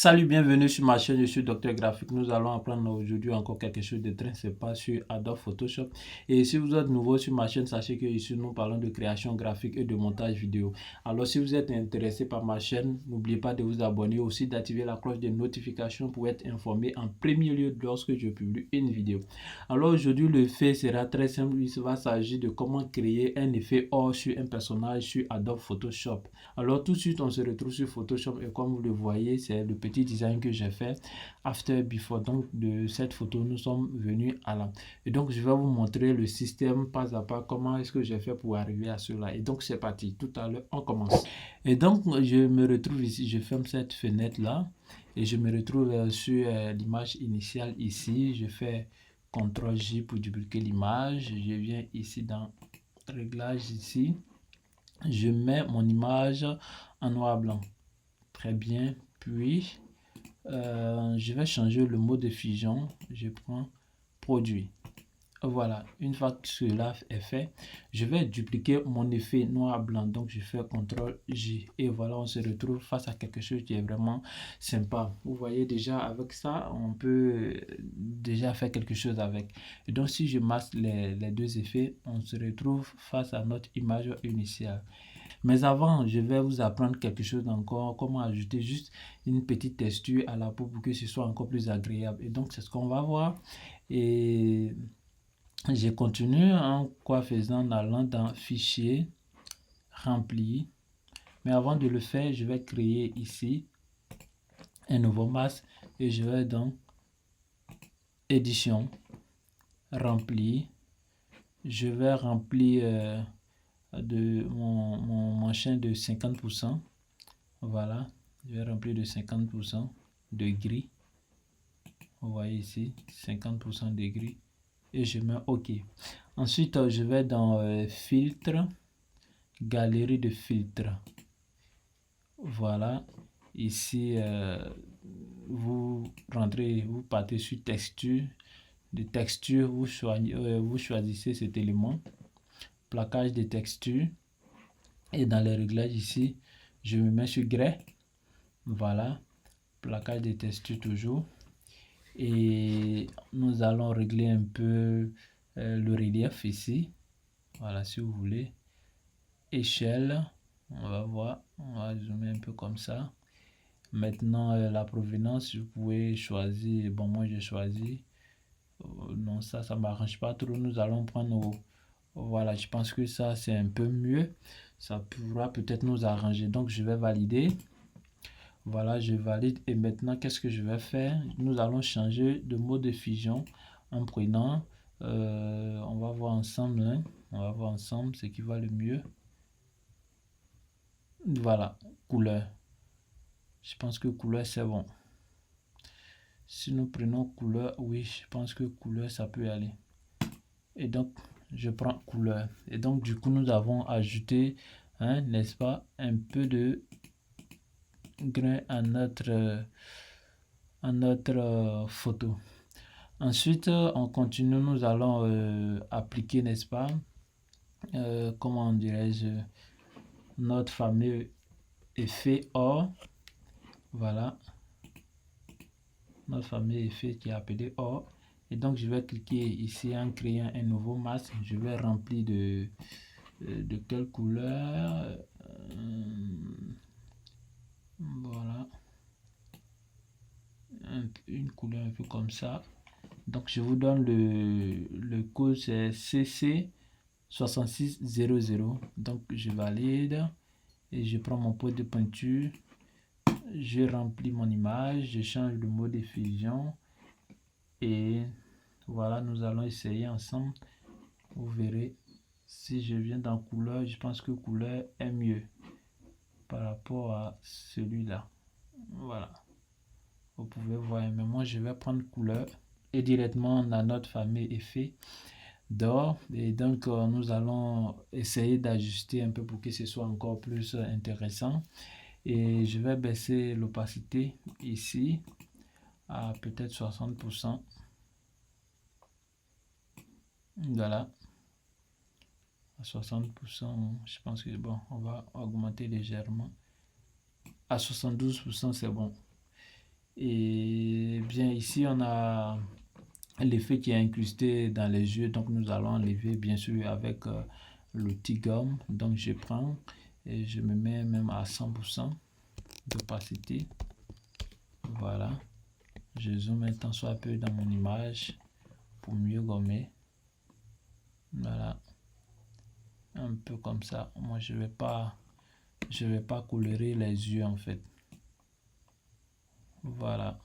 Salut, bienvenue sur ma chaîne, je suis Docteur Graphique. Nous allons apprendre aujourd'hui encore quelque chose de très sympa sur Adobe Photoshop. Et si vous êtes nouveau sur ma chaîne, sachez que ici nous parlons de création graphique et de montage vidéo. Alors si vous êtes intéressé par ma chaîne, n'oubliez pas de vous abonner, aussi d'activer la cloche de notification pour être informé en premier lieu lorsque je publie une vidéo. Alors aujourd'hui le fait sera très simple, il va s'agir de comment créer un effet or sur un personnage sur Adobe Photoshop. Alors tout de suite on se retrouve sur Photoshop et comme vous le voyez, c'est le petit design que j'ai fait after before. Donc de cette photo nous sommes venus à là, et donc je vais vous montrer le système pas à pas, comment est-ce que j'ai fait pour arriver à cela. Et donc c'est parti, tout à l'heure on commence. Et donc je me retrouve ici, je ferme cette fenêtre là et je me retrouve sur l'image initiale ici. Je fais CTRL J pour dupliquer l'image. Je viens ici dans réglage ici, je mets mon image en noir blanc. Très bien. Puis je vais changer le mode de fusion. Je prends produit. Voilà, une fois que cela est fait, je vais dupliquer mon effet noir blanc. Donc je fais CTRL J et voilà, on se retrouve face à quelque chose qui est vraiment sympa. Vous voyez, déjà avec ça on peut déjà faire quelque chose avec. Et donc si je masque les deux effets, on se retrouve face à notre image initiale. Mais avant, je vais vous apprendre quelque chose encore, comment ajouter juste une petite texture à la peau pour que ce soit encore plus agréable. Et donc, c'est ce qu'on va voir. Et je continue en quoi faisant, en allant dans Fichier, Remplir. Mais avant de le faire, je vais créer ici un nouveau masque et je vais dans Édition, Remplir. Je vais remplir de mon champ de 50%. Voilà, je vais remplir de 50% de gris. Vous voyez ici, 50% de gris. Et je mets OK. Ensuite, je vais dans Filtre, Galerie de filtres. Voilà, ici, vous rentrez, vous partez sur Texture. De texture, vous choisissez cet élément. Plaquage de texture. Et dans les réglages ici, je me mets sur Gray. Voilà, plaquage de texture toujours. Et nous allons régler un peu le relief ici. Voilà, si vous voulez. Échelle, on va voir, on va zoomer un peu comme ça. Maintenant, la provenance, vous pouvez choisir. Bon, moi j'ai choisi. Non, ça m'arrange pas trop. Nous allons prendre. Voilà, je pense que ça c'est un peu mieux. Ça pourra peut-être nous arranger. Donc, je vais valider. Voilà, je valide. Et maintenant, qu'est-ce que je vais faire? Nous allons changer de mode de fusion en prenant, on va voir ensemble, hein, on va voir ensemble ce qui va le mieux. Voilà, couleur. Je pense que couleur, c'est bon. Si nous prenons couleur, oui, je pense que couleur, ça peut aller. Et donc, je prends couleur. Et donc, du coup, nous avons ajouté, hein, n'est-ce pas, un peu de grain à notre photo. Ensuite, on continue, nous allons appliquer, n'est-ce pas, comment dirais-je, notre fameux effet or. Voilà, notre fameux effet qui est appelé or. Et donc, je vais cliquer ici en créant un nouveau masque. Je vais remplir de quelle couleur, voilà, une couleur un peu comme ça. Donc je vous donne le code, c'est CC6600. Donc je valide et je prends mon pot de peinture, je remplis mon image, je change le mode de fusion et voilà, nous allons essayer ensemble. Vous verrez, si je viens dans couleur, je pense que couleur est mieux par rapport à celui-là. Voilà, vous pouvez voir, mais moi je vais prendre couleur et directement on a notre fameux effet d'or. Et donc nous allons essayer d'ajuster un peu pour que ce soit encore plus intéressant. Et je vais baisser l'opacité ici à peut-être 60%. Voilà, à 60%, je pense que bon, on va augmenter légèrement. À 72%, c'est bon. Et bien ici on a l'effet qui est incrusté dans les yeux, donc nous allons enlever bien sûr avec l'outil gomme. Donc je prends et je me mets même à 100% d'opacité. Voilà, je zoome un tant soit peu dans mon image pour mieux gommer. Voilà, un peu comme ça. Moi je vais pas colorer les yeux en fait. Voilà.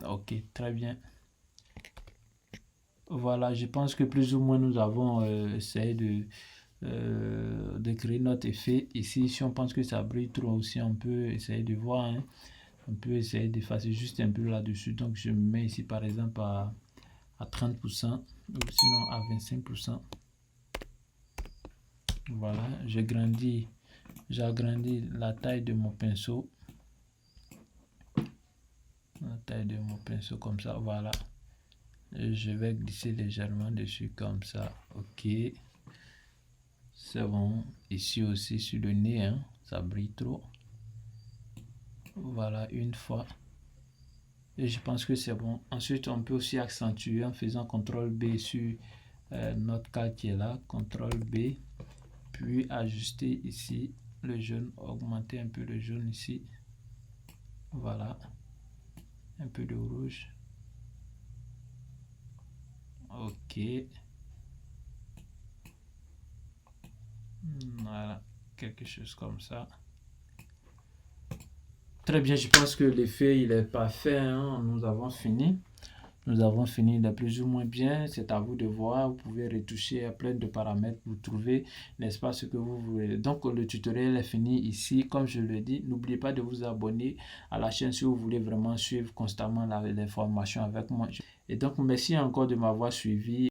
Ok, très bien. Voilà, je pense que plus ou moins nous avons essayé de créer notre effet. Ici, si on pense que ça brille trop aussi, on peut essayer de voir, hein. On peut essayer d'effacer juste un peu là-dessus. Donc, je me mets ici par exemple à 30% ou sinon à 25%. Voilà, j'agrandis la taille de mon pinceau. La taille de mon pinceau comme ça, voilà. Et je vais glisser légèrement dessus comme ça. Ok. C'est bon. Ici aussi sur le nez, hein, ça brille trop. Voilà, une fois. Et je pense que c'est bon. Ensuite, on peut aussi accentuer en faisant CTRL B sur notre carte qui est là. CTRL B. Puis ajuster ici le jaune. Augmenter un peu le jaune ici. Voilà. Un peu de rouge. Ok. Voilà. Quelque chose comme ça. Très bien, je pense que l'effet il est parfait, hein. Nous avons fini. Nous avons fini, il est plus ou moins bien. C'est à vous de voir. Vous pouvez retoucher à plein de paramètres pour trouver, n'est-ce pas, ce que vous voulez. Donc, le tutoriel est fini ici. Comme je le dis, n'oubliez pas de vous abonner à la chaîne si vous voulez vraiment suivre constamment les formations avec moi. Et donc, merci encore de m'avoir suivi.